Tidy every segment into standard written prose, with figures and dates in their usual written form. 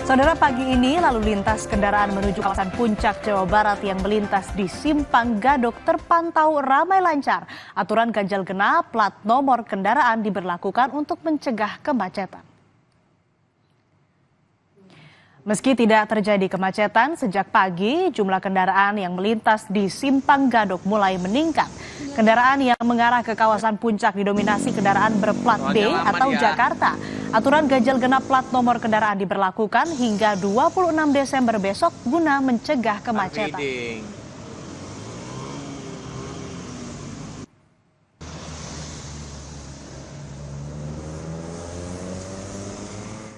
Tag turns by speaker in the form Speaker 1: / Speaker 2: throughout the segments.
Speaker 1: Saudara, pagi ini lalu lintas kendaraan menuju kawasan Puncak, Jawa Barat yang melintas di Simpang Gadok terpantau ramai lancar. Aturan ganjil genap plat nomor kendaraan diberlakukan untuk mencegah kemacetan. Meski tidak terjadi kemacetan, sejak pagi jumlah kendaraan yang melintas di Simpang Gadok mulai meningkat. Kendaraan yang mengarah ke kawasan Puncak didominasi kendaraan berplat D atau Jakarta. Aturan ganjil genap plat nomor kendaraan diberlakukan hingga 26 Desember besok guna mencegah kemacetan.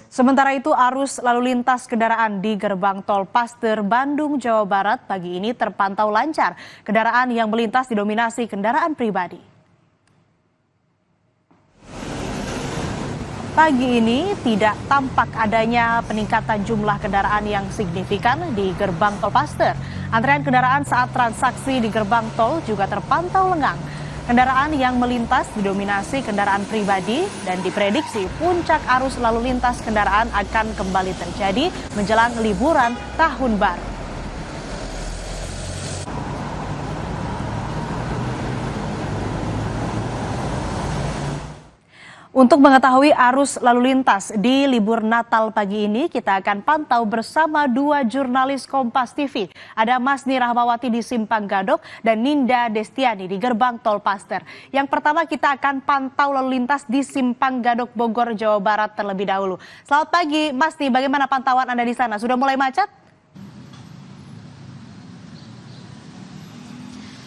Speaker 1: Sementara itu, arus lalu lintas kendaraan di gerbang tol Paster, Bandung, Jawa Barat pagi ini terpantau lancar. Kendaraan yang melintas didominasi kendaraan pribadi. Pagi ini tidak tampak adanya peningkatan jumlah kendaraan yang signifikan di gerbang tol Paster. Antrean kendaraan saat transaksi di gerbang tol juga terpantau lengang. Kendaraan yang melintas didominasi kendaraan pribadi dan diprediksi puncak arus lalu lintas kendaraan akan kembali terjadi menjelang liburan Tahun Baru. Untuk mengetahui arus lalu lintas di libur Natal pagi ini, kita akan pantau bersama dua jurnalis Kompas TV. Ada Masni Rahmawati di Simpang Gadok dan Ninda Destiani di gerbang tol Paster. Yang pertama kita akan pantau lalu lintas di Simpang Gadok, Bogor, Jawa Barat terlebih dahulu. Selamat pagi, Masni. Bagaimana pantauan Anda di sana? Sudah mulai macet?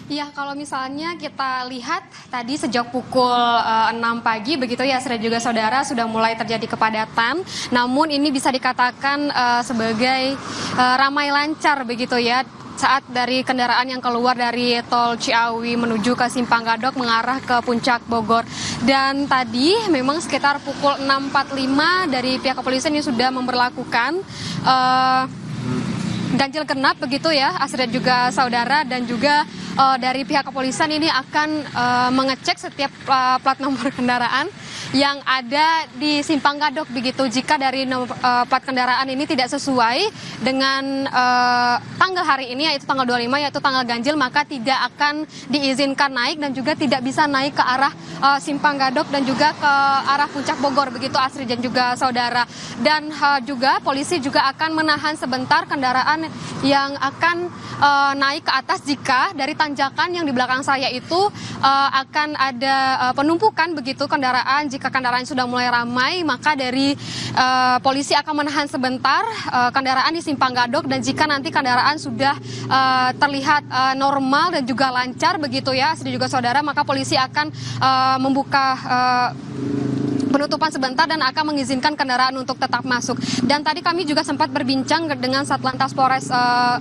Speaker 2: Ya, kalau misalnya kita lihat tadi sejak pukul 6 pagi begitu ya, Sri juga saudara, sudah mulai terjadi kepadatan. Namun ini bisa dikatakan sebagai ramai lancar begitu ya, saat dari kendaraan yang keluar dari tol Ciawi menuju ke Simpang Gadok mengarah ke Puncak Bogor. Dan tadi memang sekitar pukul 6.45 dari pihak kepolisian ini sudah memberlakukan ganjil genap begitu ya, Asri juga saudara, dan juga dari pihak kepolisian ini akan mengecek setiap plat nomor kendaraan yang ada di Simpang Gadok begitu. Jika dari plat kendaraan ini tidak sesuai dengan tanggal hari ini, yaitu tanggal 25, yaitu tanggal ganjil, maka tidak akan diizinkan naik dan juga tidak bisa naik ke arah Simpang Gadok dan juga ke arah Puncak Bogor begitu, Asri dan juga saudara. Dan juga polisi juga akan menahan sebentar kendaraan yang akan naik ke atas jika dari tanjakan yang di belakang saya itu akan ada penumpukan begitu kendaraan. Jika kendaraan sudah mulai ramai, maka dari polisi akan menahan sebentar kendaraan di Simpang Gadok, dan jika nanti kendaraan sudah terlihat normal dan juga lancar begitu ya, dan juga saudara, maka polisi akan membuka penutupan sebentar dan akan mengizinkan kendaraan untuk tetap masuk. Dan tadi kami juga sempat berbincang dengan Satlantas Polres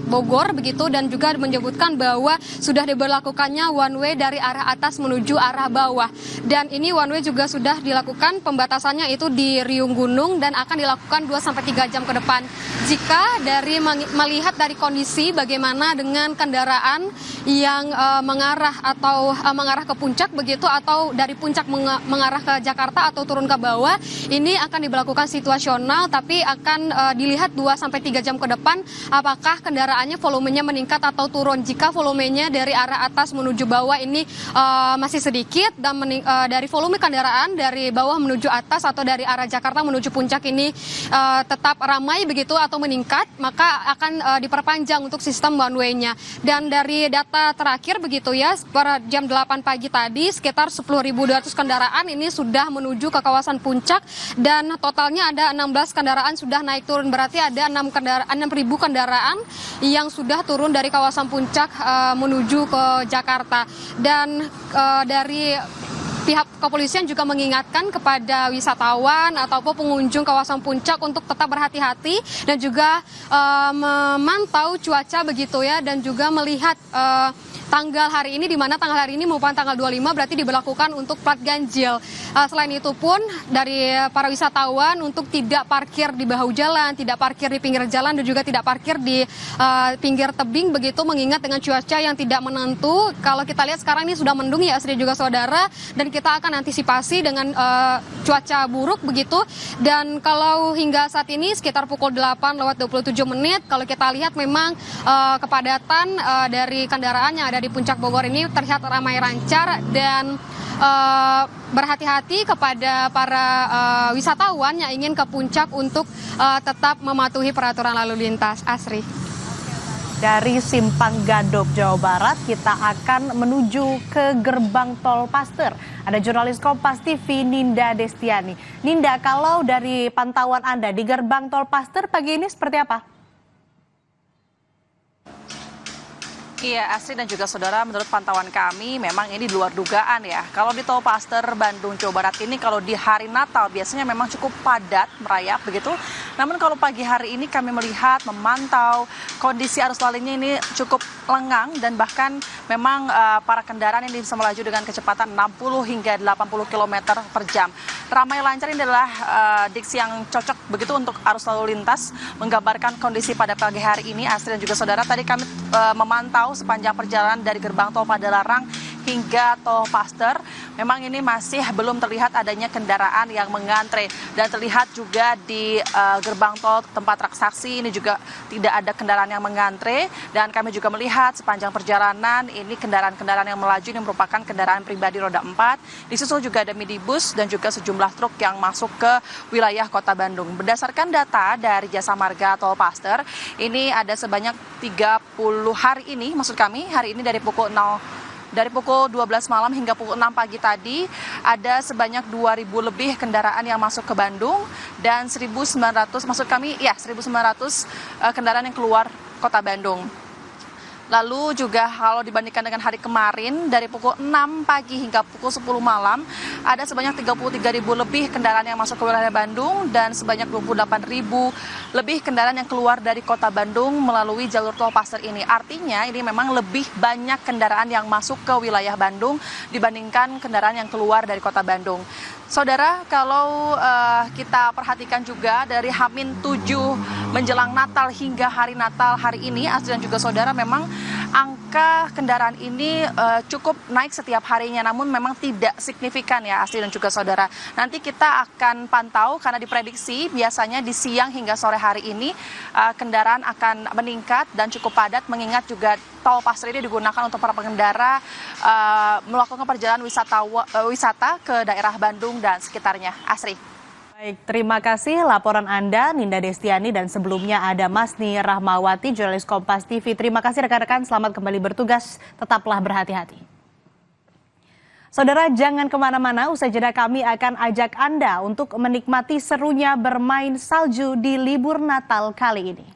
Speaker 2: Bogor begitu, dan juga menyebutkan bahwa sudah diberlakukannya one way dari arah atas menuju arah bawah. Dan ini one way juga sudah dilakukan pembatasannya itu di Riung Gunung dan akan dilakukan 2-3 jam ke depan. Jika dari melihat dari kondisi bagaimana dengan kendaraan yang mengarah ke puncak begitu, atau dari puncak mengarah ke Jakarta atau turun ke bawah, ini akan diberlakukan situasional, tapi akan dilihat 2-3 jam ke depan apakah kendaraannya volumenya meningkat atau turun. Jika volumenya dari arah atas menuju bawah ini masih sedikit, dan dari volume kendaraan dari bawah menuju atas atau dari arah Jakarta menuju puncak ini tetap ramai begitu atau meningkat, maka akan diperpanjang untuk sistem one way-nya. Dan dari data terakhir begitu ya, pada jam 8 pagi tadi sekitar 10.200 kendaraan ini sudah menuju ke kawasan puncak, dan totalnya ada 16 kendaraan sudah naik turun, berarti ada 6.000 kendaraan yang sudah turun dari kawasan puncak menuju ke Jakarta. Dan dari pihak kepolisian juga mengingatkan kepada wisatawan ataupun pengunjung kawasan puncak untuk tetap berhati-hati dan juga memantau cuaca begitu ya, dan juga melihat tanggal hari ini, di mana tanggal hari ini merupakan tanggal 25, berarti diberlakukan untuk plat ganjil. Selain itu pun dari para wisatawan untuk tidak parkir di bahu jalan, tidak parkir di pinggir jalan, dan juga tidak parkir di pinggir tebing begitu, mengingat dengan cuaca yang tidak menentu. Kalau kita lihat sekarang ini sudah mendung ya, Asri juga saudara, dan kita akan antisipasi dengan cuaca buruk begitu. Dan kalau hingga saat ini sekitar pukul 8:27 kalau kita lihat memang kepadatan dari kendaraan yang ada di Puncak Bogor ini terlihat ramai lancar dan berhati-hati kepada para wisatawan yang ingin ke puncak untuk tetap mematuhi peraturan lalu lintas. Asri.
Speaker 1: Dari Simpang Gadok, Jawa Barat, kita akan menuju ke gerbang tol Paster. Ada jurnalis Kompas TV Ninda Destiani. Ninda, kalau dari pantauan Anda di gerbang tol Paster pagi ini seperti apa?
Speaker 3: Iya, Asri dan juga saudara, menurut pantauan kami memang ini di luar dugaan ya. Kalau di Tol Paster Bandung Jawa Barat ini kalau di hari Natal biasanya memang cukup padat merayap begitu. Namun kalau pagi hari ini kami melihat memantau kondisi arus lalu lintasnya ini cukup lengang dan bahkan memang para kendaraan ini bisa melaju dengan kecepatan 60 hingga 80 km per jam. Ramai lancar ini adalah diksi yang cocok begitu untuk arus lalu lintas menggambarkan kondisi pada pagi hari ini. Asri dan juga saudara, tadi kami memantau sepanjang perjalanan dari gerbang tol Padalarang hingga tol Paster, memang ini masih belum terlihat adanya kendaraan yang mengantre dan terlihat juga di gerbang tol tempat transaksi ini juga tidak ada kendaraan yang mengantre dan kami juga melihat sepanjang perjalanan ini kendaraan-kendaraan yang melaju ini merupakan kendaraan pribadi roda 4, disusul juga ada minibus dan juga sejumlah truk yang masuk ke wilayah Kota Bandung. Berdasarkan data dari Jasa Marga Tol Paster, ini ada sebanyak 30 hari ini, maksud kami hari ini dari pukul 12 malam hingga pukul 6 pagi tadi ada sebanyak 2.000 lebih kendaraan yang masuk ke Bandung dan 1.900 kendaraan yang keluar Kota Bandung. Lalu juga kalau dibandingkan dengan hari kemarin dari pukul 6 pagi hingga pukul 10 malam ada sebanyak 33.000 lebih kendaraan yang masuk ke wilayah Bandung dan sebanyak 28.000 lebih kendaraan yang keluar dari Kota Bandung melalui jalur tol Paster ini. Artinya ini memang lebih banyak kendaraan yang masuk ke wilayah Bandung dibandingkan kendaraan yang keluar dari Kota Bandung. Saudara, kalau kita perhatikan juga dari H-7 menjelang Natal hingga hari Natal hari ini, Asri dan juga saudara, memang angka kendaraan ini cukup naik setiap harinya, namun memang tidak signifikan ya Asri dan juga saudara. Nanti kita akan pantau karena diprediksi biasanya di siang hingga sore hari ini kendaraan akan meningkat dan cukup padat mengingat juga tol Paster ini digunakan untuk para pengendara melakukan perjalanan wisata ke daerah Bandung dan sekitarnya. Asri.
Speaker 1: Baik, terima kasih laporan Anda, Ninda Destiani, dan sebelumnya ada Masni Rahmawati, jurnalis Kompas TV. Terima kasih rekan-rekan, selamat kembali bertugas, tetaplah berhati-hati. Saudara, jangan kemana-mana, usai jeda kami akan ajak Anda untuk menikmati serunya bermain salju di libur Natal kali ini.